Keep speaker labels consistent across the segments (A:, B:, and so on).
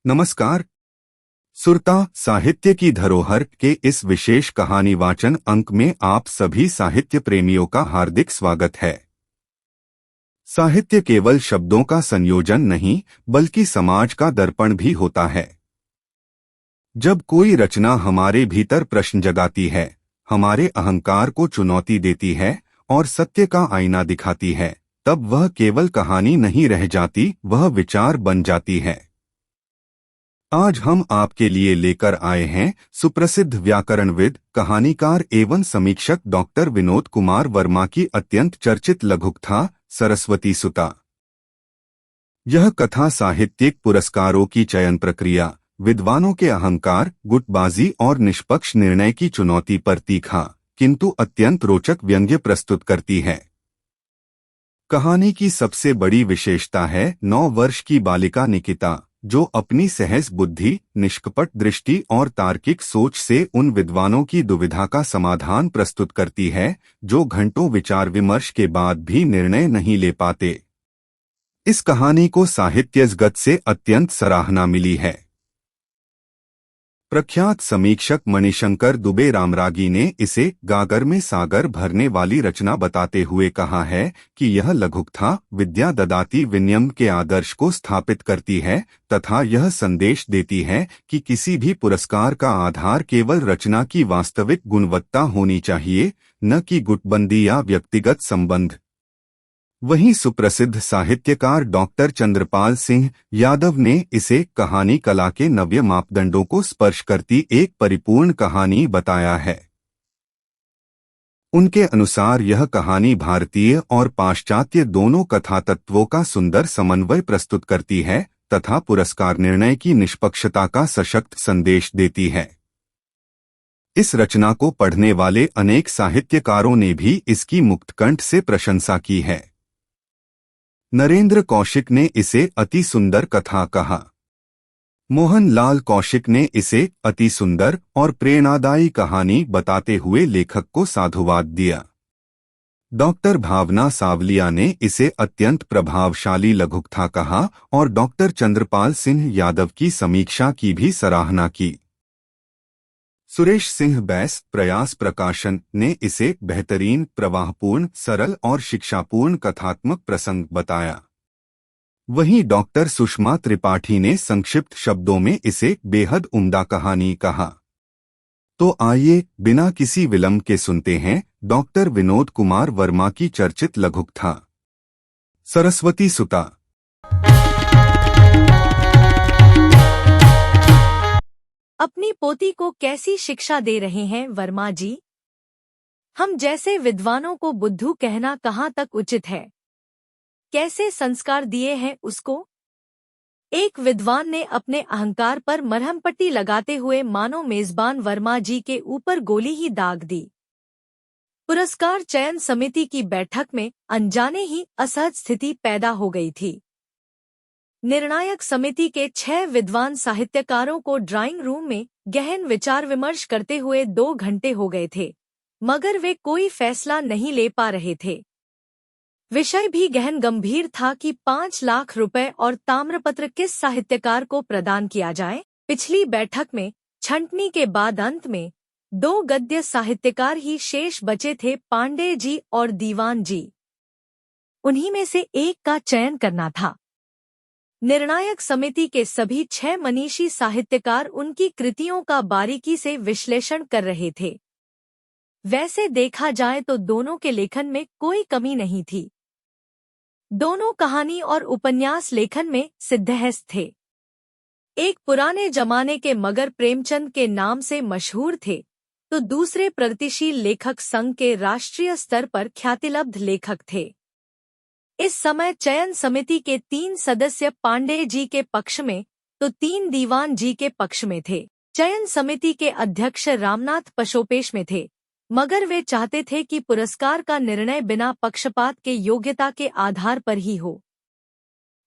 A: नमस्कार। सुरता साहित्य की धरोहर के इस विशेष कहानी वाचन अंक में आप सभी साहित्य प्रेमियों का हार्दिक स्वागत है। साहित्य केवल शब्दों का संयोजन नहीं, बल्कि समाज का दर्पण भी होता है। जब कोई रचना हमारे भीतर प्रश्न जगाती है, हमारे अहंकार को चुनौती देती है और सत्य का आईना दिखाती है, तब वह केवल कहानी नहीं रह जाती, वह विचार बन जाती है। आज हम आपके लिए लेकर आए हैं सुप्रसिद्ध व्याकरणविद, कहानीकार एवं समीक्षक डॉक्टर विनोद कुमार वर्मा की अत्यंत चर्चित लघुकथा सरस्वती सुता। यह कथा साहित्यिक पुरस्कारों की चयन प्रक्रिया, विद्वानों के अहंकार, गुटबाजी और निष्पक्ष निर्णय की चुनौती पर तीखा किंतु अत्यंत रोचक व्यंग्य प्रस्तुत करती है। कहानी की सबसे बड़ी विशेषता है 9 वर्ष की बालिका निकिता, जो अपनी सहज बुद्धि, निष्कपट दृष्टि और तार्किक सोच से उन विद्वानों की दुविधा का समाधान प्रस्तुत करती है, जो घंटों विचार विमर्श के बाद भी निर्णय नहीं ले पाते। इस कहानी को साहित्य जगत से अत्यंत सराहना मिली है। प्रख्यात समीक्षक मणिशंकर दुबे रामरागी ने इसे गागर में सागर भरने वाली रचना बताते हुए कहा है कि यह लघुकथा विद्या ददाति विनयम के आदर्श को स्थापित करती है तथा यह संदेश देती है कि किसी भी पुरस्कार का आधार केवल रचना की वास्तविक गुणवत्ता होनी चाहिए, न कि गुटबंदी या व्यक्तिगत संबंध। वहीं सुप्रसिद्ध साहित्यकार डॉक्टर चंद्रपाल सिंह यादव ने इसे कहानी कला के नव्य मापदंडों को स्पर्श करती एक परिपूर्ण कहानी बताया है। उनके अनुसार यह कहानी भारतीय और पाश्चात्य दोनों कथा तत्वों का सुंदर समन्वय प्रस्तुत करती है तथा पुरस्कार निर्णय की निष्पक्षता का सशक्त संदेश देती है। इस रचना को पढ़ने वाले अनेक साहित्यकारों ने भी इसकी मुक्तकंठ से प्रशंसा की है। नरेंद्र कौशिक ने इसे अति सुंदर कथा कहा। मोहन लाल कौशिक ने इसे अति सुंदर और प्रेरणादायी कहानी बताते हुए लेखक को साधुवाद दिया। डॉक्टर भावना सावलिया ने इसे अत्यंत प्रभावशाली लघुकथा कहा और डॉक्टर चंद्रपाल सिंह यादव की समीक्षा की भी सराहना की। सुरेश सिंह बैस, प्रयास प्रकाशन, ने इसे बेहतरीन, प्रवाहपूर्ण, सरल और शिक्षापूर्ण कथात्मक प्रसंग बताया। वहीं डॉक्टर सुषमा त्रिपाठी ने संक्षिप्त शब्दों में इसे बेहद उम्दा कहानी कहा। तो आइए बिना किसी विलंब के सुनते हैं डॉक्टर विनोद कुमार वर्मा की चर्चित लघुकथा सरस्वती सुता।
B: अपनी पोती को कैसी शिक्षा दे रहे हैं वर्मा जी? हम जैसे विद्वानों को बुद्धू कहना कहाँ तक उचित है? कैसे संस्कार दिए हैं उसको? एक विद्वान ने अपने अहंकार पर मरहमपट्टी लगाते हुए मानो मेजबान वर्मा जी के ऊपर गोली ही दाग दी। पुरस्कार चयन समिति की बैठक में अनजाने ही असहज स्थिति पैदा हो गई थी। निर्णायक समिति के 6 विद्वान साहित्यकारों को ड्राइंग रूम में गहन विचार विमर्श करते हुए 2 घंटे हो गए थे, मगर वे कोई फैसला नहीं ले पा रहे थे। विषय भी गहन गंभीर था कि 5 लाख रुपए और ताम्रपत्र किस साहित्यकार को प्रदान किया जाए। पिछली बैठक में छंटनी के बाद अंत में 2 गद्य साहित्यकार ही शेष बचे थे, पांडे जी और दीवान जी। उन्हीं में से एक का चयन करना था। निर्णायक समिति के सभी 6 मनीषी साहित्यकार उनकी कृतियों का बारीकी से विश्लेषण कर रहे थे। वैसे देखा जाए तो दोनों के लेखन में कोई कमी नहीं थी। दोनों कहानी और उपन्यास लेखन में सिद्धहस्त थे। एक पुराने जमाने के मगर प्रेमचंद के नाम से मशहूर थे, तो दूसरे प्रगतिशील लेखक संघ के राष्ट्रीय स्तर पर ख्यातिलब्ध लेखक थे। इस समय चयन समिति के 3 सदस्य पांडे जी के पक्ष में तो 3 दीवान जी के पक्ष में थे। चयन समिति के अध्यक्ष रामनाथ पशोपेश में थे, मगर वे चाहते थे कि पुरस्कार का निर्णय बिना पक्षपात के योग्यता के आधार पर ही हो।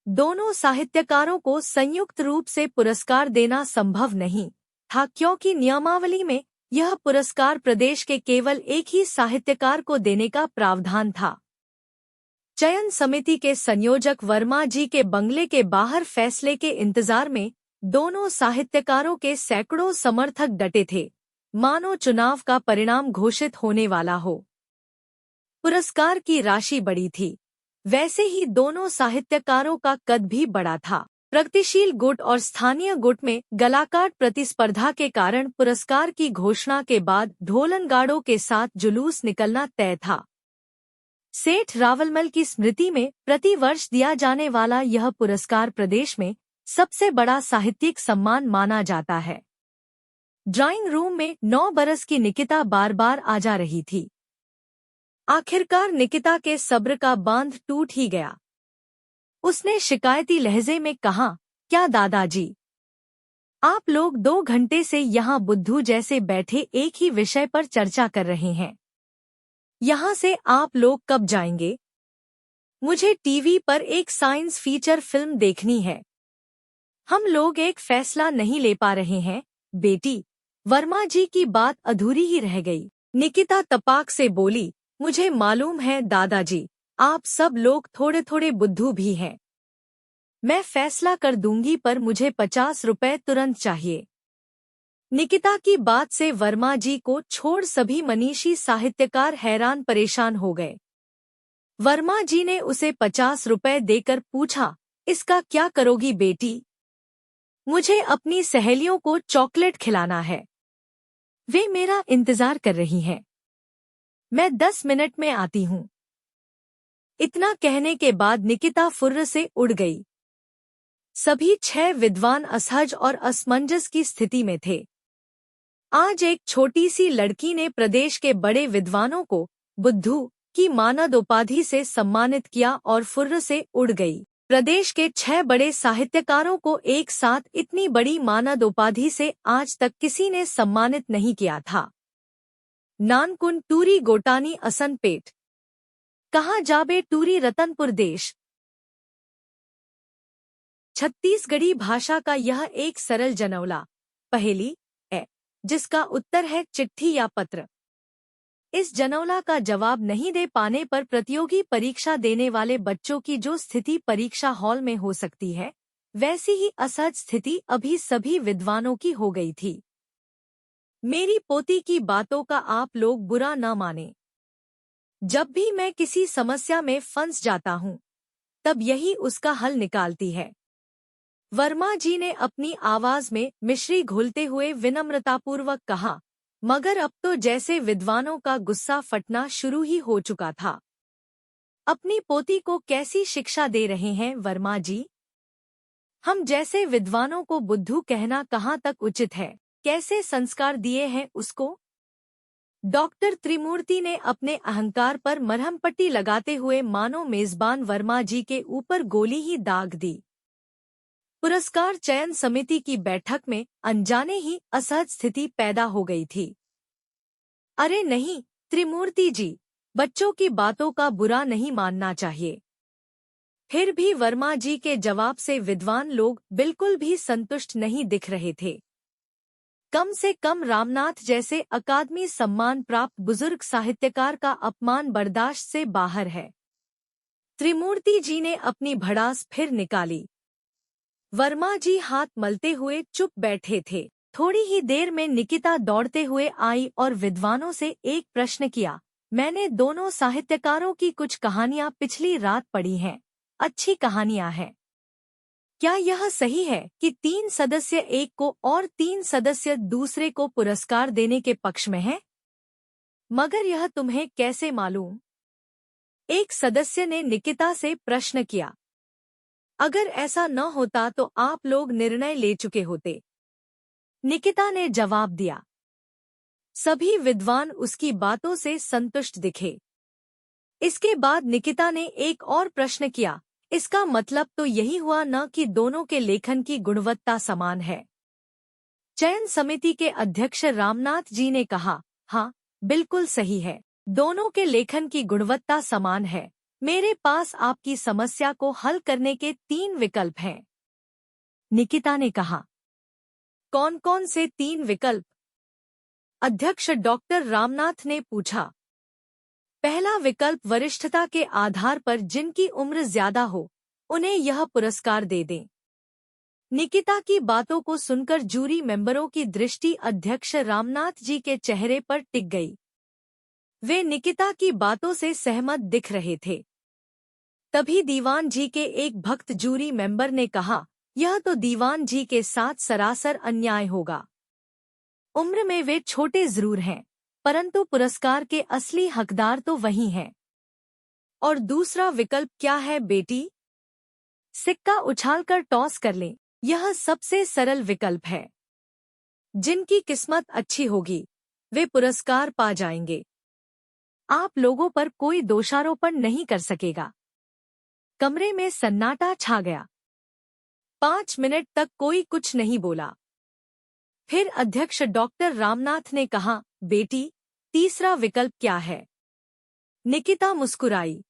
B: दोनों साहित्यकारों को संयुक्त रूप से पुरस्कार देना संभव नहीं था, क्योंकि नियमावली में यह पुरस्कार प्रदेश के केवल एक ही साहित्यकार को देने का प्रावधान था। चयन समिति के संयोजक वर्मा जी के बंगले के बाहर फैसले के इंतजार में दोनों साहित्यकारों के सैकड़ों समर्थक डटे थे, मानो चुनाव का परिणाम घोषित होने वाला हो। पुरस्कार की राशि बड़ी थी, वैसे ही दोनों साहित्यकारों का कद भी बड़ा था। प्रगतिशील गुट और स्थानीय गुट में गलाकाट प्रतिस्पर्धा के कारण पुरस्कार की घोषणा के बाद ढोलनगाड़ों के साथ जुलूस निकलना तय था। सेठ रावलमल की स्मृति में प्रति वर्ष दिया जाने वाला यह पुरस्कार प्रदेश में सबसे बड़ा साहित्यिक सम्मान माना जाता है। ड्राइंग रूम में 9 बरस की निकिता बार बार आ जा रही थी। आखिरकार निकिता के सब्र का बांध टूट ही गया। उसने शिकायती लहजे में कहा, क्या दादाजी, आप लोग 2 घंटे से यहाँ बुद्धू जैसे बैठे एक ही विषय पर चर्चा कर रहे हैं। यहाँ से आप लोग कब जाएंगे? मुझे टीवी पर एक साइंस फीचर फिल्म देखनी है। हम लोग एक फैसला नहीं ले पा रहे हैं, बेटी। वर्मा जी की बात अधूरी ही रह गई। निकिता तपाक से बोली, मुझे मालूम है दादाजी, आप सब लोग थोड़े थोड़े बुद्धू भी हैं। मैं फैसला कर दूंगी, पर मुझे 50 रुपए तुरंत चाहिए। निकिता की बात से वर्मा जी को छोड़ सभी मनीषी साहित्यकार हैरान परेशान हो गए। वर्मा जी ने उसे 50 रुपए देकर पूछा, इसका क्या करोगी बेटी? मुझे अपनी सहेलियों को चॉकलेट खिलाना है, वे मेरा इंतजार कर रही हैं। मैं 10 मिनट में आती हूँ। इतना कहने के बाद निकिता फुर्र से उड़ गई। सभी 6 विद्वान असहज और असमंजस की स्थिति में थे। आज एक छोटी सी लड़की ने प्रदेश के बड़े विद्वानों को बुद्धू की मानद उपाधि से सम्मानित किया और फुर्र से उड़ गई। प्रदेश के 6 बड़े साहित्यकारों को एक साथ इतनी बड़ी मानद उपाधि से आज तक किसी ने सम्मानित नहीं किया था। नानकुन टूरी गोटानी असनपेट, कहाँ जाबे टूरी रतनपुर देश। छत्तीसगढ़ी भाषा का यह एक सरल जनौला पहेली है, जिसका उत्तर है चिट्ठी या पत्र। इस जनौला का जवाब नहीं दे पाने पर प्रतियोगी परीक्षा देने वाले बच्चों की जो स्थिति परीक्षा हॉल में हो सकती है, वैसी ही असहज स्थिति अभी सभी विद्वानों की हो गई थी। मेरी पोती की बातों का आप लोग बुरा न माने। जब भी मैं किसी समस्या में फंस जाता हूँ, तब यही उसका हल निकालती है। वर्मा जी ने अपनी आवाज में मिश्री घोलते हुए विनम्रतापूर्वक कहा, मगर अब तो जैसे विद्वानों का गुस्सा फटना शुरू ही हो चुका था। अपनी पोती को कैसी शिक्षा दे रहे हैं वर्मा जी? हम जैसे विद्वानों को बुद्धू कहना कहाँ तक उचित है? कैसे संस्कार दिए हैं उसको? डॉक्टर त्रिमूर्ति ने अपने अहंकार पर मरहम पट्टी लगाते हुए मानो मेजबान वर्मा जी के ऊपर गोली ही दाग दी। पुरस्कार चयन समिति की बैठक में अनजाने ही असहज स्थिति पैदा हो गई थी। अरे नहीं त्रिमूर्ति जी, बच्चों की बातों का बुरा नहीं मानना चाहिए। फिर भी वर्मा जी के जवाब से विद्वान लोग बिल्कुल भी संतुष्ट नहीं दिख रहे थे। कम से कम रामनाथ जैसे अकादमी सम्मान प्राप्त बुजुर्ग साहित्यकार का अपमान बर्दाश्त से बाहर है। त्रिमूर्ति जी ने अपनी भड़ास फिर निकाली। वर्मा जी हाथ मलते हुए चुप बैठे थे। थोड़ी ही देर में निकिता दौड़ते हुए आई और विद्वानों से एक प्रश्न किया, मैंने दोनों साहित्यकारों की कुछ कहानियां पिछली रात पढ़ी हैं, अच्छी कहानियां हैं। क्या यह सही है कि 3 सदस्य एक को और 3 सदस्य दूसरे को पुरस्कार देने के पक्ष में हैं? मगर यह तुम्हें कैसे मालूम? एक सदस्य ने निकिता से प्रश्न किया। अगर ऐसा न होता तो आप लोग निर्णय ले चुके होते, निकिता ने जवाब दिया। सभी विद्वान उसकी बातों से संतुष्ट दिखे। इसके बाद निकिता ने एक और प्रश्न किया, इसका मतलब तो यही हुआ न कि दोनों के लेखन की गुणवत्ता समान है? चयन समिति के अध्यक्ष रामनाथ जी ने कहा, हाँ बिल्कुल सही है, दोनों के लेखन की गुणवत्ता समान है। मेरे पास आपकी समस्या को हल करने के 3 विकल्प हैं। निकिता ने कहा, कौन कौन से 3 विकल्प? अध्यक्ष डॉक्टर रामनाथ ने पूछा। पहला विकल्प, वरिष्ठता के आधार पर जिनकी उम्र ज्यादा हो उन्हें यह पुरस्कार दे दें। निकिता की बातों को सुनकर जूरी मेंबरों की दृष्टि अध्यक्ष रामनाथ जी के चेहरे पर टिक गई। वे निकिता की बातों से सहमत दिख रहे थे। तभी दीवान जी के एक भक्त जूरी मेंबर ने कहा, यह तो दीवान जी के साथ सरासर अन्याय होगा। उम्र में वे छोटे जरूर हैं, परंतु पुरस्कार के असली हकदार तो वही हैं। और दूसरा विकल्प क्या है बेटी? सिक्का उछालकर टॉस कर लें, यह सबसे सरल विकल्प है। जिनकी किस्मत अच्छी होगी वे पुरस्कार पा जाएंगे। आप लोगों पर कोई दोषारोपण नहीं कर सकेगा। कमरे में सन्नाटा छा गया। 5 मिनट तक कोई कुछ नहीं बोला। फिर अध्यक्ष डॉक्टर रामनाथ ने कहा, बेटी, तीसरा विकल्प क्या है? निकिता मुस्कुराई।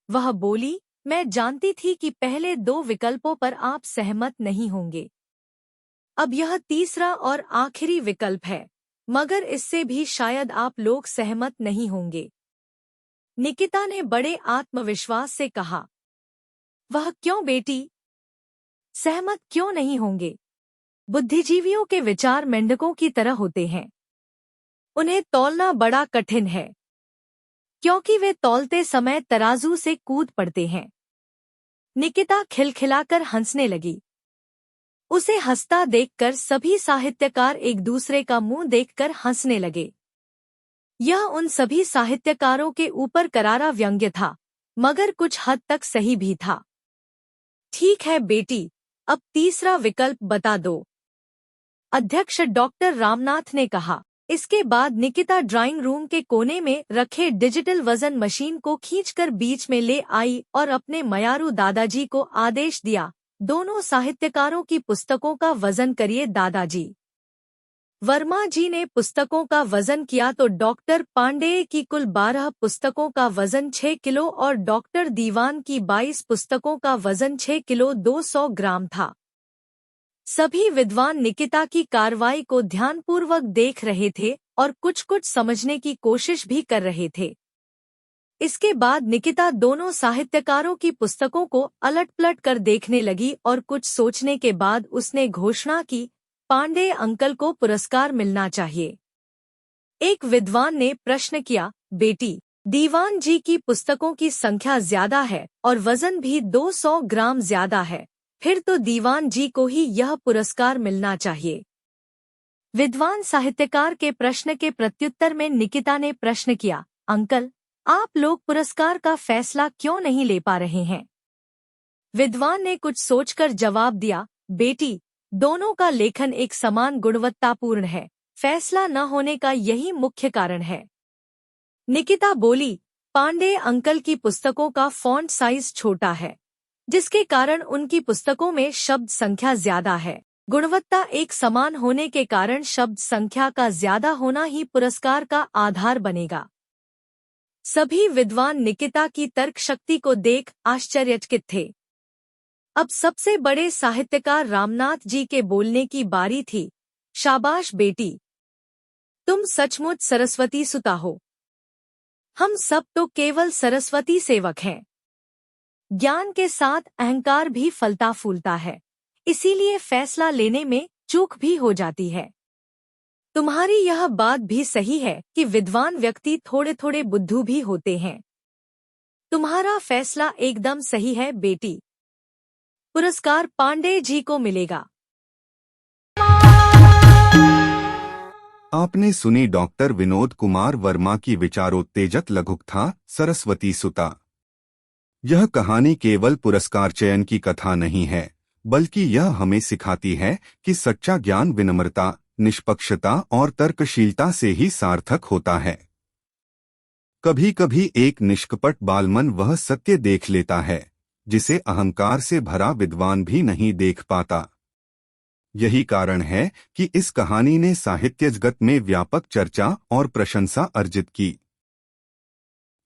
B: वह बोली, मैं जानती थी कि पहले 2 विकल्पों पर आप सहमत नहीं होंगे। अब यह तीसरा और आखिरी विकल्प है, मगर इससे भी शायद आप लोग सहमत नहीं होंगे। निकिता ने बड़े आत्मविश्वास से कहा। वह क्यों बेटी? सहमत क्यों नहीं होंगे? बुद्धिजीवियों के विचार मेंढकों की तरह होते हैं। उन्हें तौलना बड़ा कठिन है, क्योंकि वे तौलते समय तराजू से कूद पड़ते हैं। निकिता खिलखिलाकर हंसने लगी। उसे हंसता देखकर सभी साहित्यकार एक दूसरे का मुंह देखकर हंसने लगे। यह उन सभी साहित्यकारों के ऊपर करारा व्यंग्य था, मगर कुछ हद तक सही भी था। ठीक है बेटी, अब तीसरा विकल्प बता दो, अध्यक्ष डॉक्टर रामनाथ ने कहा। इसके बाद निकिता ड्राइंग रूम के कोने में रखे डिजिटल वजन मशीन को खींचकर बीच में ले आई और अपने मयारू दादाजी को आदेश दिया, दोनों साहित्यकारों की पुस्तकों का वजन करिए दादाजी। वर्मा जी ने पुस्तकों का वजन किया तो डॉक्टर पांडेय की कुल 12 पुस्तकों का वजन 6 किलो और डॉक्टर दीवान की 22 पुस्तकों का वजन 6 किलो 200 ग्राम था। सभी विद्वान निकिता की कार्रवाई को ध्यानपूर्वक देख रहे थे और कुछ समझने की कोशिश भी कर रहे थे। इसके बाद निकिता दोनों साहित्यकारों की पुस्तकों को अलट-पलट कर देखने लगी और कुछ सोचने के बाद उसने घोषणा की, पांडेय अंकल को पुरस्कार मिलना चाहिए। एक विद्वान ने प्रश्न किया, बेटी, दीवान जी की पुस्तकों की संख्या ज्यादा है और वजन भी 200 ग्राम ज्यादा है, फिर तो दीवान जी को ही यह पुरस्कार मिलना चाहिए। विद्वान साहित्यकार के प्रश्न के प्रत्युत्तर में निकिता ने प्रश्न किया, अंकल, आप लोग पुरस्कार का फैसला क्यों नहीं ले पा रहे हैं? विद्वान ने कुछ सोचकर जवाब दिया, बेटी, दोनों का लेखन एक समान गुणवत्तापूर्ण है, फैसला न होने का यही मुख्य कारण है। निकिता बोली, पांडेय अंकल की पुस्तकों का फॉन्ट साइज छोटा है, जिसके कारण उनकी पुस्तकों में शब्द संख्या ज्यादा है। गुणवत्ता एक समान होने के कारण शब्द संख्या का ज्यादा होना ही पुरस्कार का आधार बनेगा। सभी विद्वान निकिता की तर्क शक्ति को देख आश्चर्यचकित थे। अब सबसे बड़े साहित्यकार रामनाथ जी के बोलने की बारी थी। शाबाश बेटी, तुम सचमुच सरस्वती सुता हो। हम सब तो केवल सरस्वती सेवक हैं। ज्ञान के साथ अहंकार भी फलता फूलता है, इसीलिए फैसला लेने में चूक भी हो जाती है। तुम्हारी यह बात भी सही है कि विद्वान व्यक्ति थोड़े थोड़े बुद्धू भी होते हैं। तुम्हारा फैसला एकदम सही है बेटी। पुरस्कार पांडेय जी को मिलेगा।
A: आपने सुनी डॉक्टर विनोद कुमार वर्मा की विचारोत्तेजक लघुकथा सरस्वती सुता। यह कहानी केवल पुरस्कार चयन की कथा नहीं है, बल्कि यह हमें सिखाती है कि सच्चा ज्ञान विनम्रता, निष्पक्षता और तर्कशीलता से ही सार्थक होता है। कभी कभी एक निष्कपट बालमन वह सत्य देख लेता है जिसे अहंकार से भरा विद्वान भी नहीं देख पाता। यही कारण है कि इस कहानी ने साहित्य जगत में व्यापक चर्चा और प्रशंसा अर्जित की।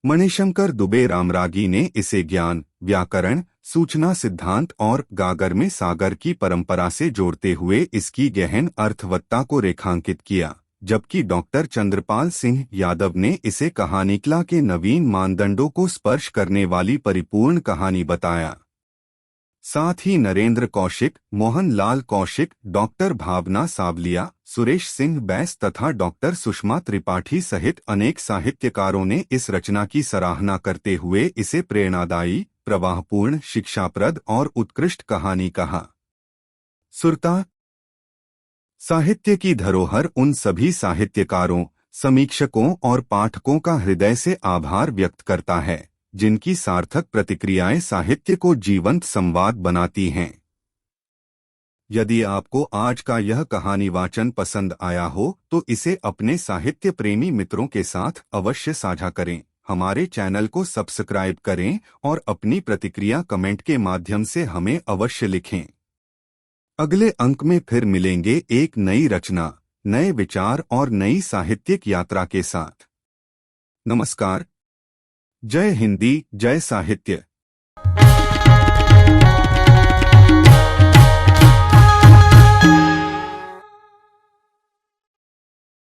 A: मणिशंकर दुबे रामरागी ने इसे ज्ञान, व्याकरण, सूचना सिद्धांत और गागर में सागर की परंपरा से जोड़ते हुए इसकी गहन अर्थवत्ता को रेखांकित किया, जबकि डॉक्टर चंद्रपाल सिंह यादव ने इसे कहानीकला के नवीन मानदंडों को स्पर्श करने वाली परिपूर्ण कहानी बताया। साथ ही नरेंद्र कौशिक, मोहन लाल कौशिक, डॉक्टर भावना सावलिया, सुरेश सिंह बैस तथा डॉक्टर सुषमा त्रिपाठी सहित अनेक साहित्यकारों ने इस रचना की सराहना करते हुए इसे प्रेरणादायी, प्रवाहपूर्ण, शिक्षाप्रद और उत्कृष्ट कहानी कहा। सुरता साहित्य की धरोहर उन सभी साहित्यकारों, समीक्षकों और पाठकों का हृदय से आभार व्यक्त करता है जिनकी सार्थक प्रतिक्रियाएं साहित्य को जीवंत संवाद बनाती हैं। यदि आपको आज का यह कहानी वाचन पसंद आया हो तो इसे अपने साहित्य प्रेमी मित्रों के साथ अवश्य साझा करें। हमारे चैनल को सब्सक्राइब करें और अपनी प्रतिक्रिया कमेंट के माध्यम से हमें अवश्य लिखें। अगले अंक में फिर मिलेंगे एक नई रचना, नए विचार और नई साहित्यिक यात्रा के साथ। नमस्कार। जय हिंदी, जय साहित्य।